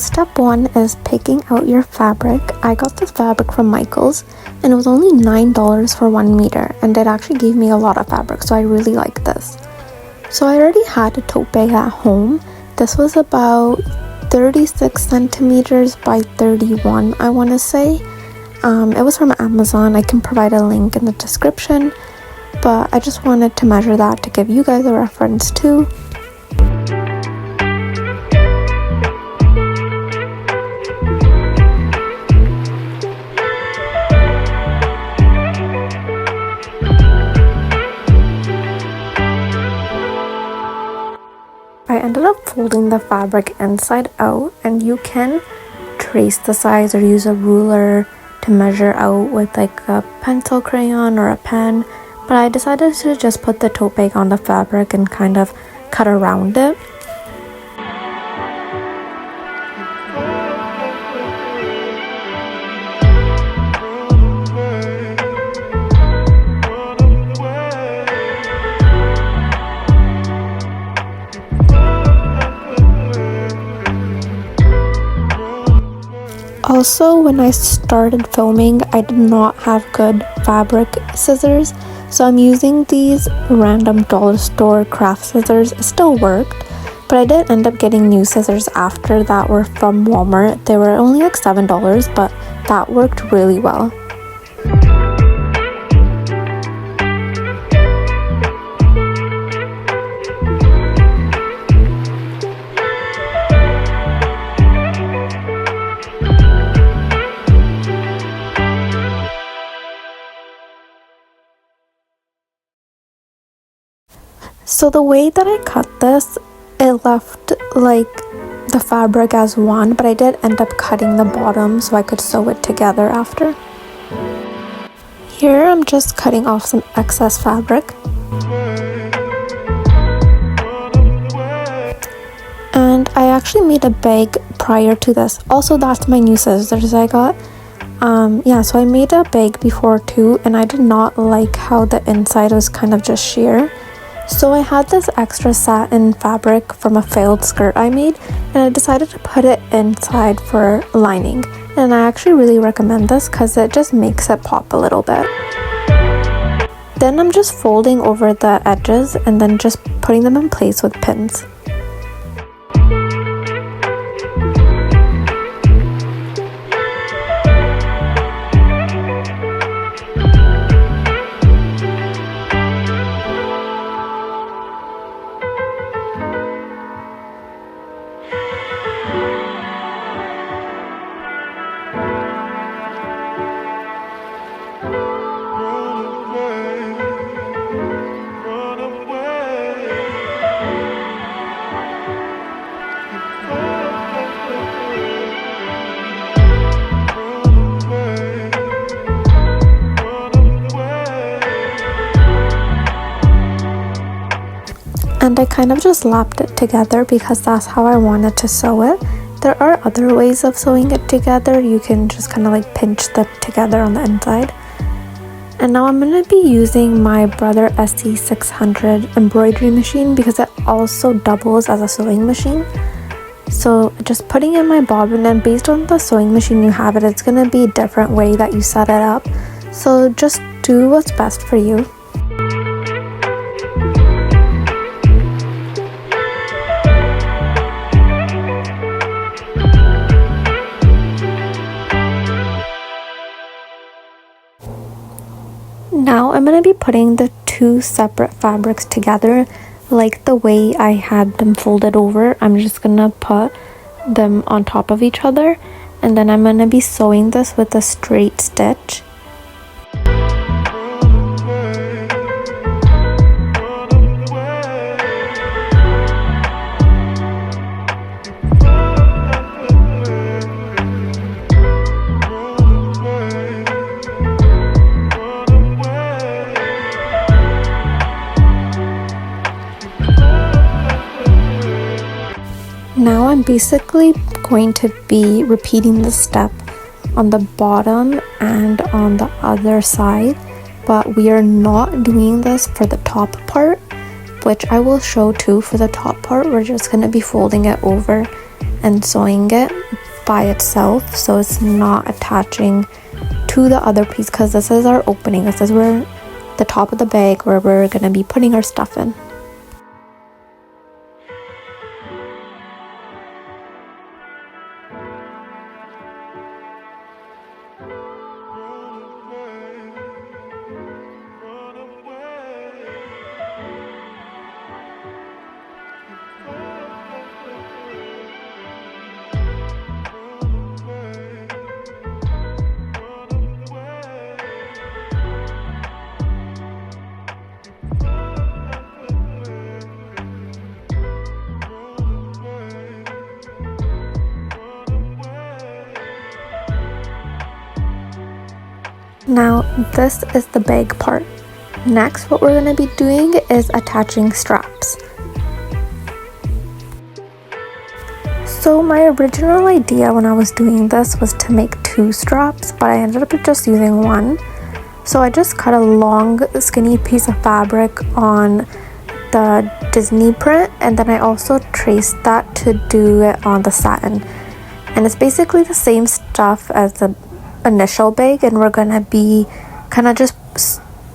step one is picking out your fabric. I got this fabric from Michael's and it was only $9 for 1 meter, and it actually gave me a lot of fabric, so I really like this. So I already had a tote bag at home. This was about 36 centimeters by 31, I want to say. It was from Amazon. I can provide a link in the description, but I just wanted to measure that to give you guys a reference too. I ended up folding the fabric inside out, and you can trace the size or use a ruler to measure out with like a pencil crayon or a pen, but I decided to just put the tote bag on the fabric and kind of cut around it. Also, when I started filming, I did not have good fabric scissors, so I'm using these random dollar store craft scissors. It still worked, but I did end up getting new scissors after that were from Walmart. They were only like $7, but that worked really well. So the way that I cut this, it left like the fabric as one, but I did end up cutting the bottom so I could sew it together after. Here I'm just cutting off some excess fabric. And I actually made a bag prior to this. Also, that's my new scissors I got. So I made a bag before too, and I did not like how the inside was kind of just sheer. So I had this extra satin fabric from a failed skirt I made, and I decided to put it inside for lining. And I actually really recommend this because it just makes it pop a little bit. Then I'm just folding over the edges and then just putting them in place with pins. And I kind of just lapped it together because that's how I wanted to sew it. There are other ways of sewing it together. You can just kind of like pinch them together on the inside. And now I'm going to be using my Brother SC600 embroidery machine because it also doubles as a sewing machine. So just putting in my bobbin, and based on the sewing machine you have, it's going to be a different way that you set it up. So just do what's best for you. Now I'm going to be putting the two separate fabrics together like the way I had them folded over. I'm just going to put them on top of each other, and then I'm going to be sewing this with a straight stitch. Now I'm basically going to be repeating the step on the bottom and on the other side, but we are not doing this for the top part, which I will show too. For the top part, we're just going to be folding it over and sewing it by itself so it's not attaching to the other piece, because this is our opening. This is where the top of the bag where we're gonna be putting our stuff in. Now this is the bag part. Next, what we're going to be doing is attaching straps. So my original idea when I was doing this was to make 2 straps, but I ended up just using 1. So I just cut a long skinny piece of fabric on the Disney print, and then I also traced that to do it on the satin. And it's basically the same stuff as the initial bag, and we're gonna be kind of just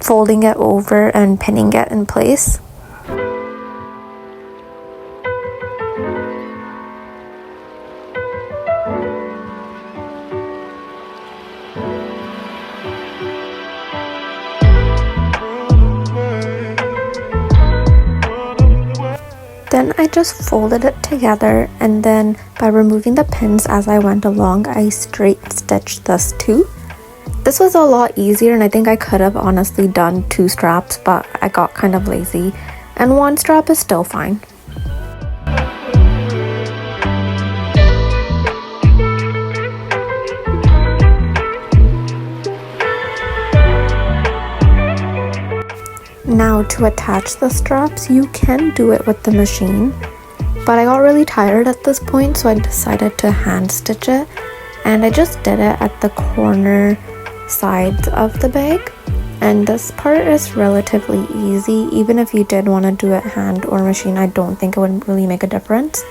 folding it over and pinning it in place. Then I just folded it together, and then by removing the pins as I went along, I straight stitched this too. This was a lot easier, and I think I could have honestly done 2 straps, but I got kind of lazy, and 1 strap is still fine. Now to attach the straps, you can do it with the machine, but I got really tired at this point, so I decided to hand stitch it, and I just did it at the corner sides of the bag. And this part is relatively easy. Even if you did want to do it hand or machine, I don't think it would really make a difference.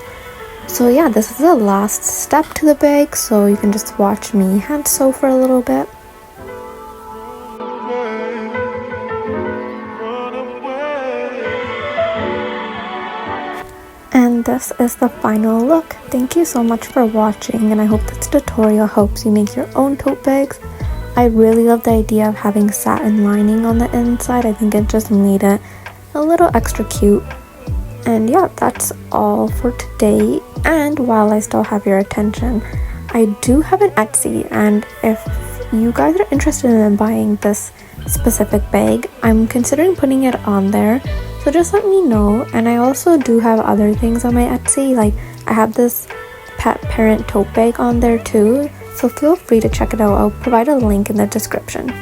So yeah, this is the last step to the bag, so you can just watch me hand sew for a little bit. And this is the final look. Thank you so much for watching, and I hope this tutorial helps you make your own tote bags. I really love the idea of having satin lining on the inside. I think it just made it a little extra cute. And yeah, that's all for today. And while I still have your attention, I do have an Etsy, and if you guys are interested in buying this specific bag, I'm considering putting it on there, so just let me know. And I also do have other things on my Etsy, like I have this pet parent tote bag on there too, so feel free to check it out. I'll provide a link in the description.